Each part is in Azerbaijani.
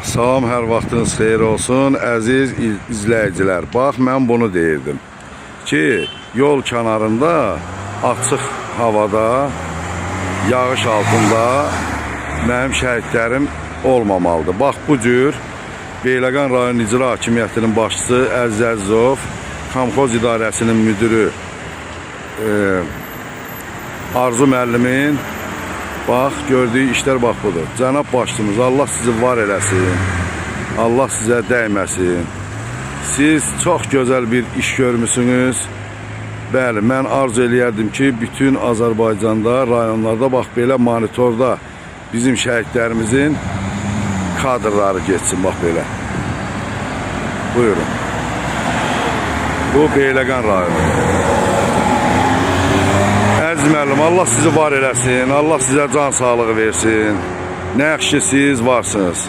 Salam, hər vaxtınız xeyir olsun, əziz izləyicilər. Bax, mən bunu deyirdim ki, yol kənarında, açıq havada, yağış altında mənim şəhidlərim olmamalıdır. Bax, bu cür Beyləqan rayon icra hakimiyyətinin başçısı Əziz Əzizov, Komxoz idarəsinin müdürü Arzu müəllimin bax, gördüyü işlər bax budur. Cənab başçımız, Allah sizi var eləsin, Allah sizə dəyməsin. Siz çox gözəl bir iş görmüsünüz. Bəli, mən arzu eləyərdim ki, bütün Azərbaycanda, rayonlarda bax, belə monitorda bizim şəhidlərimizin kadrları geçsin, bax belə. Buyurun. Bu Beyləqan rayonu. Əziz müəllim, Allah sizi var eləsin, Allah sizə can sağlığı versin. Nə yaxşı siz varsınız.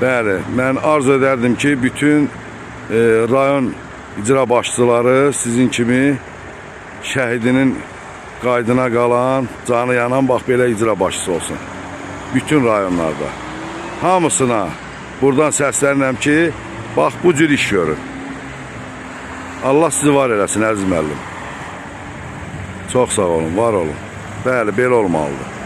Bəli, mən arzu edərdim ki, bütün rayon icra başçıları sizin kimi şəhidinin qaydına qalan, canı yanan, bax belə icra başçısı olsun. Bütün rayonlarda. Hamısına buradan səslənirəm ki, bax bu cür iş görün. Allah sizi var eləsin, əziz müəllim. Çox sağ olun, var olun. Bəli, belə olmalıdır.